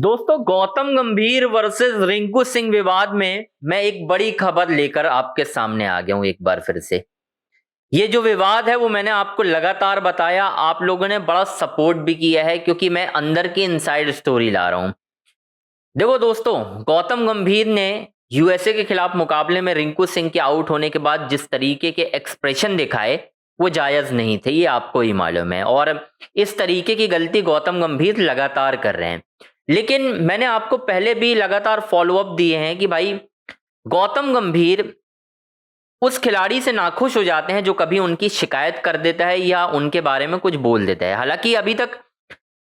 दोस्तों, गौतम गंभीर वर्सेस रिंकू सिंह विवाद में मैं एक बड़ी खबर लेकर आपके सामने आ गया हूं एक बार फिर से। ये जो विवाद है वो मैंने आपको लगातार बताया, आप लोगों ने बड़ा सपोर्ट भी किया है क्योंकि मैं अंदर की इनसाइड स्टोरी ला रहा हूं। देखो दोस्तों, गौतम गंभीर ने यूएसए के खिलाफ मुकाबले में रिंकू सिंह के आउट होने के बाद जिस तरीके के एक्सप्रेशन दिखाए वो जायज नहीं थे, ये आपको ही मालूम है। और इस तरीके की गलती गौतम गंभीर लगातार कर रहे हैं। लेकिन मैंने आपको पहले भी लगातार फॉलोअप दिए हैं कि भाई गौतम गंभीर उस खिलाड़ी से नाखुश हो जाते हैं जो कभी उनकी शिकायत कर देता है या उनके बारे में कुछ बोल देता है। हालांकि अभी तक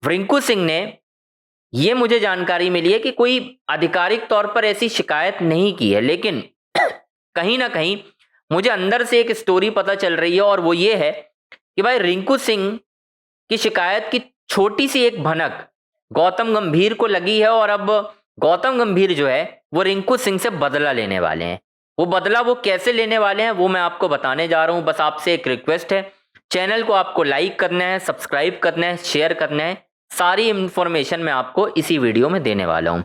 रिंकू सिंह ने, ये मुझे जानकारी मिली है कि कोई आधिकारिक तौर पर ऐसी शिकायत नहीं की है, लेकिन कहीं ना कहीं मुझे अंदर से एक स्टोरी पता चल रही है और वो ये है कि भाई रिंकू सिंह की शिकायत की छोटी सी एक भनक गौतम गंभीर को लगी है और अब गौतम गंभीर जो है वो रिंकू सिंह से बदला लेने वाले हैं। वो बदला वो कैसे लेने वाले हैं वो मैं आपको बताने जा रहा हूं। बस आपसे एक रिक्वेस्ट है, चैनल को आपको लाइक करना है, सब्सक्राइब करना है, शेयर करना है। सारी इंफॉर्मेशन मैं आपको इसी वीडियो में देने वाला हूं।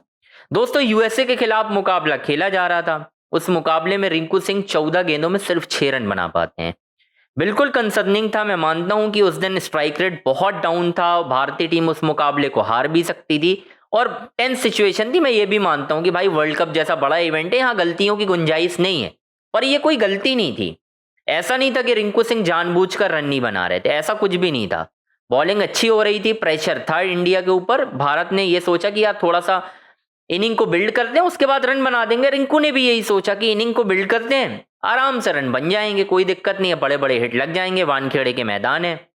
दोस्तों, यूएसए के खिलाफ मुकाबला खेला जा रहा था। उस मुकाबले में रिंकू सिंह 14 गेंदों में सिर्फ 6 रन बना पाते हैं। बिल्कुल कंसर्निंग था। मैं मानता हूं कि उस दिन स्ट्राइक रेट बहुत डाउन था, भारतीय टीम उस मुकाबले को हार भी सकती थी और टेंस सिचुएशन थी। मैं ये भी मानता हूं कि भाई वर्ल्ड कप जैसा बड़ा इवेंट है, यहाँ गलतियों की गुंजाइश नहीं है, पर ये कोई गलती नहीं थी। ऐसा नहीं था कि रिंकू सिंह जानबूझकर रन नहीं बना रहे थे, ऐसा कुछ भी नहीं था। बॉलिंग अच्छी हो रही थी, प्रेशर था इंडिया के ऊपर। भारत ने ये सोचा कि यार थोड़ा सा इनिंग को बिल्ड करते हैं, उसके बाद रन बना देंगे। रिंकू ने भी यही सोचा कि इनिंग को बिल्ड करते हैं, आराम से रन बन जाएंगे, कोई दिक्कत नहीं है, बड़े बड़े हिट लग जाएंगे, वानखेड़े के मैदान है।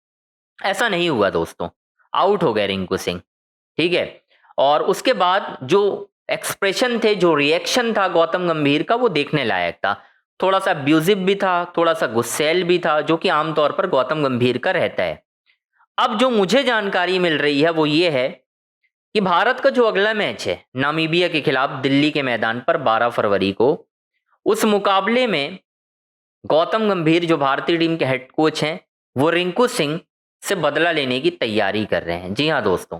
ऐसा नहीं हुआ दोस्तों, आउट हो गए रिंकू सिंह, ठीक है। और उसके बाद जो एक्सप्रेशन थे, जो रिएक्शन था गौतम गंभीर का, वो देखने लायक था। थोड़ा सा अब्यूजिव भी था, थोड़ा सा गुस्सैल भी था, जो कि आमतौर पर गौतम गंभीर का रहता है। अब जो मुझे जानकारी मिल रही है वो ये है कि भारत का जो अगला मैच है नामीबिया के खिलाफ दिल्ली के मैदान पर 12 फरवरी को, उस मुकाबले में गौतम गंभीर जो भारतीय टीम के हेड कोच हैं वो रिंकू सिंह से बदला लेने की तैयारी कर रहे हैं। जी हाँ दोस्तों,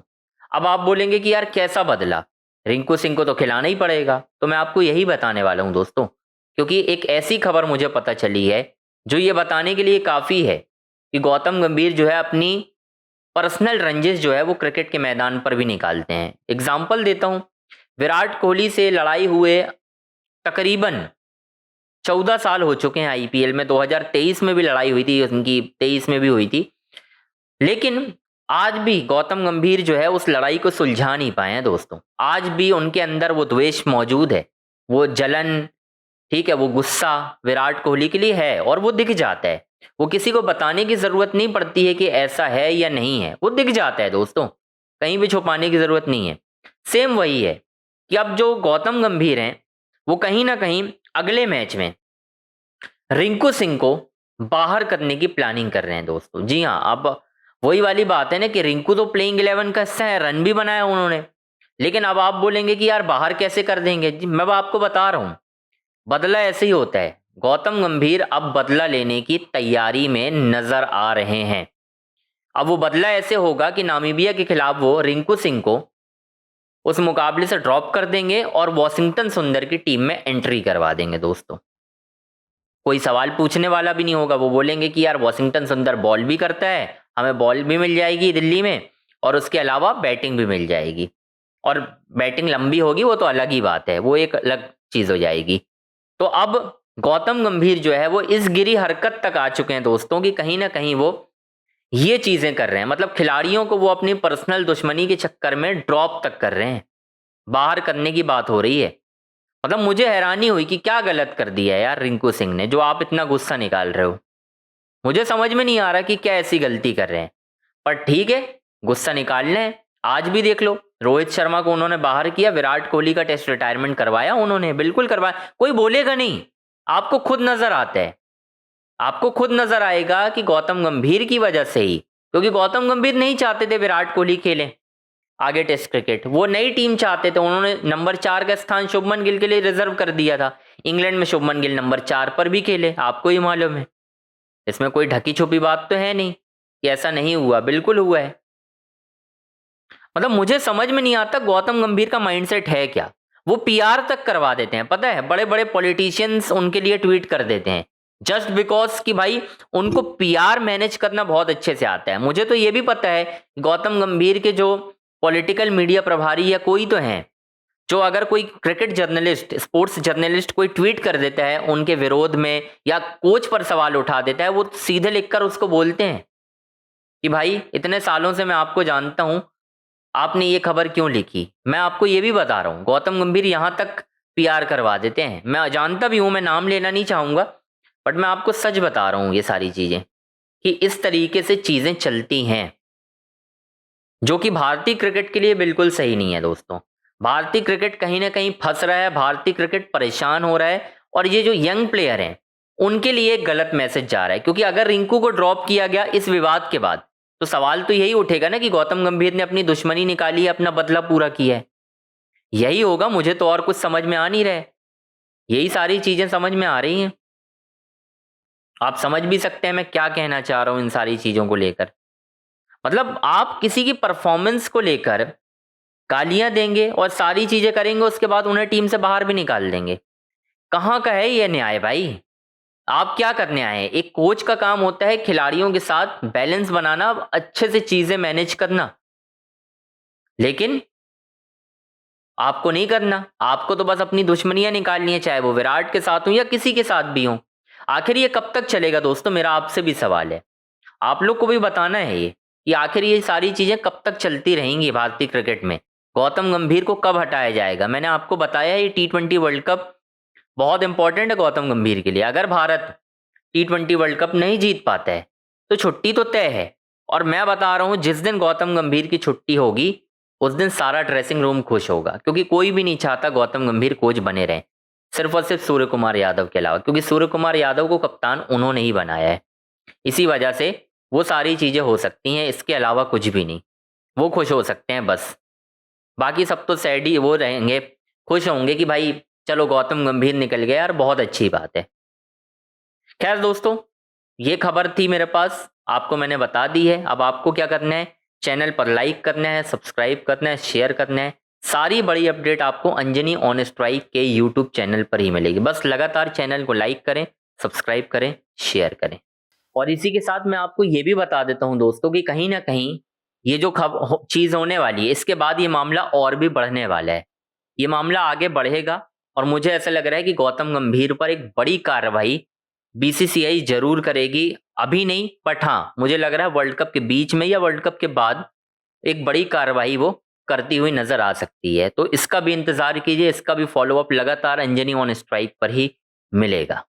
अब आप बोलेंगे कि यार कैसा बदला, रिंकू सिंह को तो खिलाना ही पड़ेगा। तो मैं आपको यही बताने वाला हूं दोस्तों, क्योंकि एक ऐसी खबर मुझे पता चली है जो ये बताने के लिए काफी है कि गौतम गंभीर जो है अपनी पर्सनल रंजिश जो है वो क्रिकेट के मैदान पर भी निकालते हैं। एग्जाम्पल देता हूं, विराट कोहली से लड़ाई हुए तकरीबन 14 साल हो चुके हैं। आईपीएल में 2023 में भी लड़ाई हुई थी उनकी, 23 में भी हुई थी, लेकिन आज भी गौतम गंभीर जो है उस लड़ाई को सुलझा नहीं पाए हैं दोस्तों। आज भी उनके अंदर वो द्वेष मौजूद है, वो जलन, ठीक है, वो गुस्सा विराट कोहली के लिए है और वो दिख जाता है। वो किसी को बताने की जरूरत नहीं पड़ती है कि ऐसा है या नहीं है, वो दिख जाता है दोस्तों, कहीं भी छुपाने की जरूरत नहीं है। सेम वही है कि अब जो गौतम गंभीर हैं वो कहीं ना कहीं अगले मैच में रिंकू सिंह को बाहर करने की प्लानिंग कर रहे हैं दोस्तों। जी हाँ, अब वही वाली बात है ना कि रिंकू तो प्लेइंग 11 का हिस्सा है, रन भी बनाया उन्होंने, लेकिन अब आप बोलेंगे कि यार बाहर कैसे कर देंगे। जी मैं आपको बता रहा हूं, बदला ऐसे ही होता है। गौतम गंभीर अब बदला लेने की तैयारी में नजर आ रहे हैं। अब वो बदला ऐसे होगा कि नामीबिया के खिलाफ वो रिंकू सिंह को उस मुकाबले से ड्रॉप कर देंगे और वॉशिंगटन सुंदर की टीम में एंट्री करवा देंगे दोस्तों। कोई सवाल पूछने वाला भी नहीं होगा। वो बोलेंगे कि यार वॉशिंगटन सुंदर बॉल भी करता है, हमें बॉल भी मिल जाएगी दिल्ली में और उसके अलावा बैटिंग भी मिल जाएगी, और बैटिंग लंबी होगी वो तो अलग ही बात है, वो एक अलग चीज हो जाएगी। तो अब गौतम गंभीर जो है वो इस गिरी हरकत तक आ चुके हैं दोस्तों कि कहीं ना कहीं वो ये चीजें कर रहे हैं, मतलब खिलाड़ियों को वो अपनी पर्सनल दुश्मनी के चक्कर में ड्रॉप तक कर रहे हैं, बाहर करने की बात हो रही है। मतलब मुझे हैरानी हुई कि क्या गलत कर दिया है यार रिंकू सिंह ने, जो आप इतना गुस्सा निकाल रहे हो। मुझे समझ में नहीं आ रहा कि क्या ऐसी गलती कर रहे हैं, पर ठीक है, गुस्सा निकालना है। आज भी देख लो, रोहित शर्मा को उन्होंने बाहर किया, विराट कोहली का टेस्ट रिटायरमेंट करवाया उन्होंने, बिल्कुल करवाया, कोई बोलेगा नहीं। आपको खुद नजर आता है, आपको खुद नजर आएगा कि गौतम गंभीर की वजह से ही, क्योंकि गौतम गंभीर नहीं चाहते थे विराट कोहली खेले आगे टेस्ट क्रिकेट, वो नई टीम चाहते थे। उन्होंने नंबर 4 का स्थान शुभमन गिल के लिए रिजर्व कर दिया था। इंग्लैंड में शुभमन गिल नंबर 4 पर भी खेले, आपको ही मालूम है। इसमें कोई ढकी छुपी बात तो है नहीं कि ऐसा नहीं हुआ, बिल्कुल हुआ है। मतलब मुझे समझ में नहीं आता गौतम गंभीर का माइंडसेट है क्या। वो पीआर तक करवा देते हैं, पता है, बड़े बड़े पॉलिटिशियंस उनके लिए ट्वीट कर देते हैं जस्ट बिकॉज कि भाई उनको पीआर मैनेज करना बहुत अच्छे से आता है। मुझे तो ये भी पता है गौतम गंभीर के जो पॉलिटिकल मीडिया प्रभारी या कोई तो हैं, जो अगर कोई क्रिकेट जर्नलिस्ट, स्पोर्ट्स जर्नलिस्ट कोई ट्वीट कर देता है उनके विरोध में या कोच पर सवाल उठा देता है, वो सीधे लिखकर उसको बोलते हैं कि भाई इतने सालों से मैं आपको जानता हूं, आपने ये खबर क्यों लिखी। मैं आपको ये भी बता रहा हूं गौतम गंभीर यहां तक पीआर करवा देते हैं। मैं जानता भी हूं, मैं नाम लेना नहीं चाहूंगा, बट मैं आपको सच बता रहा हूं ये सारी चीजें कि इस तरीके से चीजें चलती हैं, जो कि भारतीय क्रिकेट के लिए बिल्कुल सही नहीं है दोस्तों। भारतीय क्रिकेट कहीं ना कहीं फंस रहा है, भारतीय क्रिकेट परेशान हो रहा है, और ये जो यंग प्लेयर हैं उनके लिए एक गलत मैसेज जा रहा है। क्योंकि अगर रिंकू को ड्रॉप किया गया इस विवाद के बाद, तो सवाल तो यही उठेगा ना कि गौतम गंभीर ने अपनी दुश्मनी निकाली है, अपना बदला पूरा किया है। यही होगा, मुझे तो और कुछ समझ में आ नहीं रहा है। यही सारी चीजें समझ में आ रही हैं। आप समझ भी सकते हैं मैं क्या कहना चाह रहा हूं इन सारी चीजों को लेकर। मतलब आप किसी की परफॉर्मेंस को लेकर गालियां देंगे और सारी चीजें करेंगे, उसके बाद उन्हें टीम से बाहर भी निकाल देंगे। कहाँ का है ये न्याय भाई। आप क्या करने आए हैं। एक कोच का काम होता है खिलाड़ियों के साथ बैलेंस बनाना, अच्छे से चीजें मैनेज करना, लेकिन आपको नहीं करना। आपको तो बस अपनी दुश्मनियां निकालनी है, चाहे वो विराट के साथ हो या किसी के साथ भी हो। आखिर ये कब तक चलेगा दोस्तों, मेरा आपसे भी सवाल है। आप लोग को भी बताना है ये कि आखिर ये सारी चीजें कब तक चलती रहेंगी भारतीय क्रिकेट में। गौतम गंभीर को कब हटाया जाएगा। मैंने आपको बताया ये T20 वर्ल्ड कप बहुत इंपॉर्टेंट है गौतम गंभीर के लिए। अगर भारत T20 वर्ल्ड कप नहीं जीत पाता है तो छुट्टी तो तय है। और मैं बता रहा हूं जिस दिन गौतम गंभीर की छुट्टी होगी उस दिन सारा ड्रेसिंग रूम खुश होगा, क्योंकि कोई भी नहीं चाहता गौतम गंभीर कोच बने रहे, सिर्फ और सिर्फ सूर्य कुमार यादव के अलावा, क्योंकि सूर्य कुमार यादव को कप्तान उन्होंने ही बनाया है। इसी वजह से वो सारी चीजें हो सकती हैं, इसके अलावा कुछ भी नहीं। वो खुश हो सकते हैं बस, बाकी सब तो सैड ही वो रहेंगे, खुश होंगे कि भाई चलो गौतम गंभीर निकल गया यार, बहुत अच्छी बात है। खैर दोस्तों, ये खबर थी मेरे पास, आपको मैंने बता दी है। अब आपको क्या करना है, चैनल पर लाइक करना है, सब्सक्राइब करना है, शेयर करना है। सारी बड़ी अपडेट आपको अंजनी ऑन स्ट्राइक के यूट्यूब चैनल पर ही मिलेगी। बस लगातार चैनल को लाइक करें, सब्सक्राइब करें, शेयर करें। और इसी के साथ मैं आपको ये भी बता देता हूं दोस्तों कि कहीं ना कहीं ये जो चीज होने वाली है, इसके बाद ये मामला और भी बढ़ने वाला है। ये मामला आगे बढ़ेगा और मुझे ऐसा लग रहा है कि गौतम गंभीर पर एक बड़ी कार्रवाई बीसीसीआई जरूर करेगी। अभी नहीं, बट हाँ मुझे लग रहा है वर्ल्ड कप के बीच में या वर्ल्ड कप के बाद एक बड़ी कार्रवाई वो करती हुई नजर आ सकती है। तो इसका भी इंतजार कीजिए, इसका भी फॉलोअप लगातार अंजनी ऑन स्ट्राइक पर ही मिलेगा।